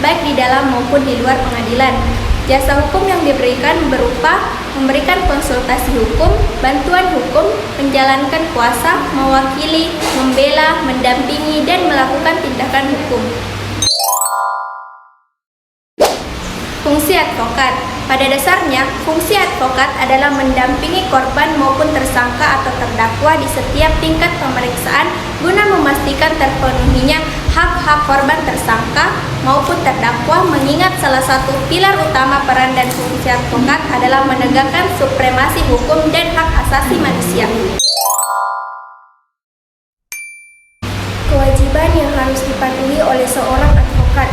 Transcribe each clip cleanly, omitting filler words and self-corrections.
baik di dalam maupun di luar pengadilan. Jasa hukum yang diberikan berupa memberikan konsultasi hukum, bantuan hukum, menjalankan kuasa, mewakili, membela, mendampingi, dan melakukan tindakan hukum. Fungsi advokat. Pada dasarnya, fungsi advokat adalah mendampingi korban maupun tersangka atau terdakwa di setiap tingkat pemeriksaan guna memastikan terpenuhinya hak-hak korban tersangka maupun terdakwa, mengingat salah satu pilar utama peran dan fungsi advokat adalah menegakkan supremasi hukum dan hak asasi manusia. Kewajiban yang harus dipatuhi oleh seorang advokat.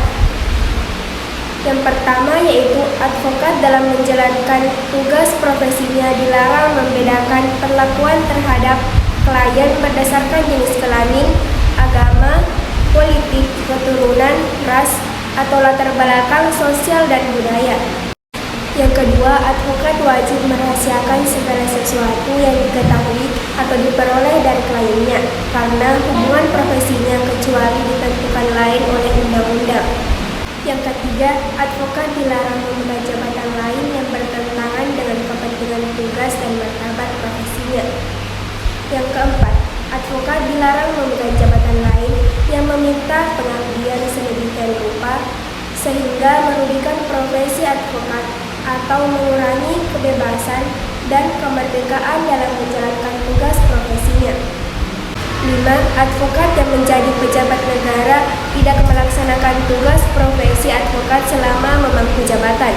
Yang pertama yaitu advokat dalam menjalankan tugas profesinya dilarang membedakan perlakuan terhadap klien berdasarkan jenis kelamin, agama, politik, keturunan, ras, atau latar belakang sosial dan budaya. Yang kedua, advokat wajib merahasiakan segala sesuatu yang diketahui atau diperoleh dari kliennya karena hubungan profesinya kecuali ditentukan lain oleh undang-undang. Yang ketiga, advokat dilarang memegang jabatan lain yang bertentangan dengan kepentingan tugas dan martabat profesinya. Yang keempat, advokat dilarang memegang jabatan lain yang meminta pengabdian sedemikian rupa sehingga merugikan profesi advokat atau mengurangi kebebasan dan kemerdekaan dalam menjalankan tugas profesinya. 5. Advokat yang menjadi pejabat negara tidak melaksanakan tugas profesi advokat selama memangku jabatan.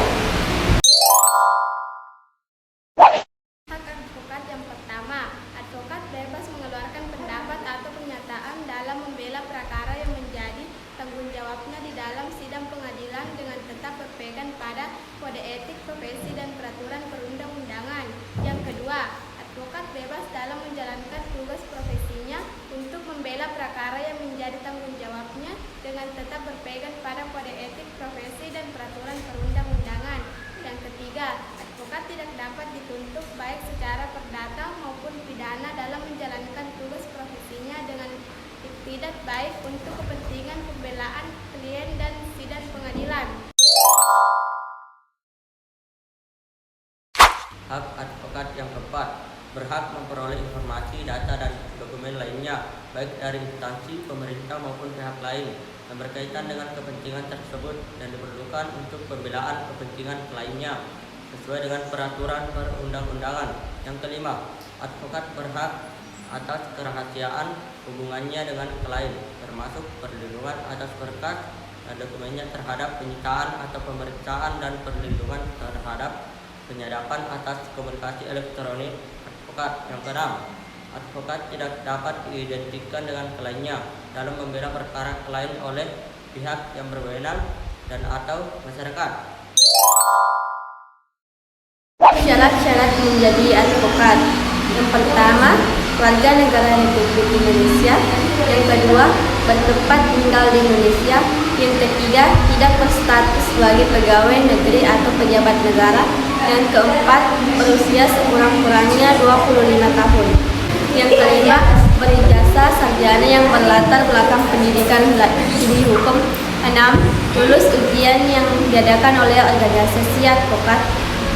Hak advokat yang pertama, advokat bebas mengeluarkan pendapat atau pernyataan dalam membela perkara yang menjadi tanggung jawabnya di dalam sidang pengadilan dengan tetap berpegang pada kode etik profesi dan peraturan perundang-undangan. Yang kedua, advokat bebas dalam menjalankan tugas profesinya untuk membela perkara yang menjadi tanggung jawabnya dengan tetap berpegang pada kode etik profesi dan peraturan perundang-undangan. Yang ketiga, advokat tidak dapat dituntut baik secara perdata maupun pidana dalam menjalankan tugas profesinya dengan tidak baik untuk kepentingan pembelaan klien dan sidang pengadilan. Hak advokat yang keempat, berhak memperoleh informasi, data, dan dokumen lainnya, baik dari instansi, pemerintah maupun pihak lain yang berkaitan dengan kepentingan tersebut dan diperlukan untuk pembelaan kepentingan lainnya sesuai dengan peraturan perundang-undangan. Yang kelima, advokat berhak atas kerahasiaan hubungannya dengan klien, termasuk perlindungan atas berkas dan dokumennya terhadap penyitaan atau pemeriksaan dan perlindungan terhadap penyadapan atas komunikasi elektronik advokat. Yang keenam, advokat tidak dapat diidentikan dengan kliennya dalam membela perkara klien oleh pihak yang berwenang dan atau masyarakat. Syarat-syarat menjadi advokat. Yang pertama, warga negara Republik Indonesia. Yang kedua, bertempat tinggal di Indonesia. Yang ketiga, tidak berstatus sebagai pegawai negeri atau pejabat negara. Yang keempat, berusia sekurang-kurangnya 25 tahun. Yang kelima, berijazah sarjana yang berlatar belakang pendidikan studi hukum. 6. Lulus ujian yang diadakan oleh organisasi advokat.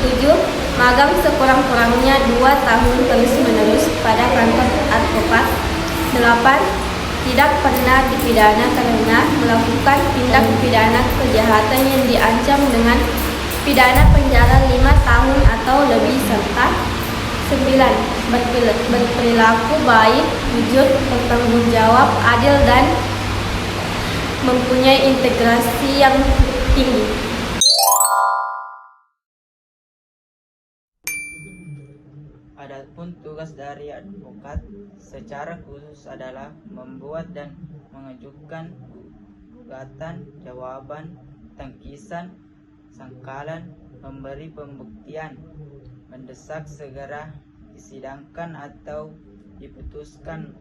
7. Magang sekurang-kurangnya 2 tahun terus-menerus pada kantor advokat. 8. Tidak pernah dipidana karena melakukan tindak pidana kejahatan yang diancam dengan pidana penjara 5 tahun atau lebih, serta 9. Berperilaku baik, jujur, bertanggung jawab, adil, dan mempunyai integrasi yang tinggi. Adapun tugas dari advokat secara khusus adalah membuat dan mengajukan gugatan, jawaban, tangkisan, sangkalan, memberi pembuktian, mendesak segera disidangkan atau diputuskan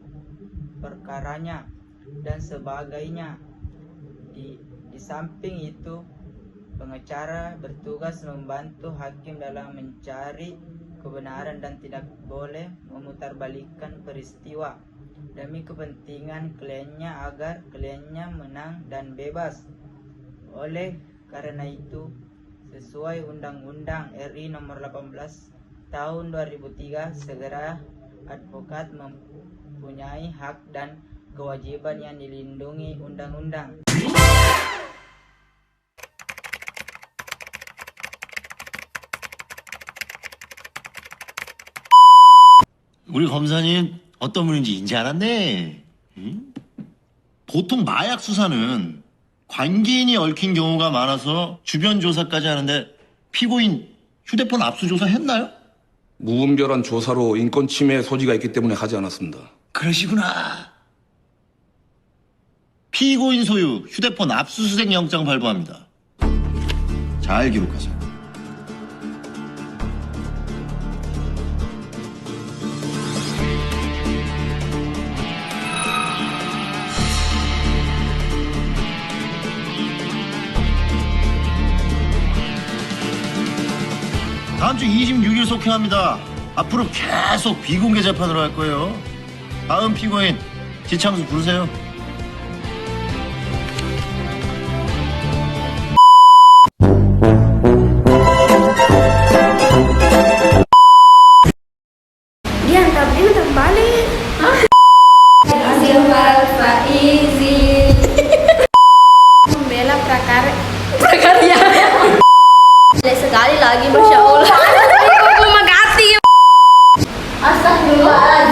perkaranya, dan sebagainya. Di samping itu, pengacara bertugas membantu hakim dalam mencari kebenaran dan tidak boleh memutarbalikkan peristiwa demi kepentingan kliennya agar kliennya menang dan bebas. Oleh karena itu, sesuai Undang-Undang RI Nomor 18 Tahun 2003, segera advokat mempunyai hak dan kewajiban yang dilindungi undang-undang. 우리 검사님 어떤 분인지 인지 알았네. 응? 보통 마약 수사는 관계인이 얽힌 경우가 많아서 주변 조사까지 하는데 피고인 휴대폰 압수조사 했나요? 무분별한 조사로 인권 침해 소지가 있기 때문에 하지 않았습니다. 그러시구나. 피고인 소유 휴대폰 압수수색 영장 발부합니다. 잘 기록하세요. 다음 주 26일 속행합니다. 앞으로 계속 비공개 재판으로 할 거예요. 다음 피고인 지창수 부르세요. Dia hantar balik. Hasil Faizi membela prakarya. Sekali lagi, masya Allah. Astagfirullahaladzim.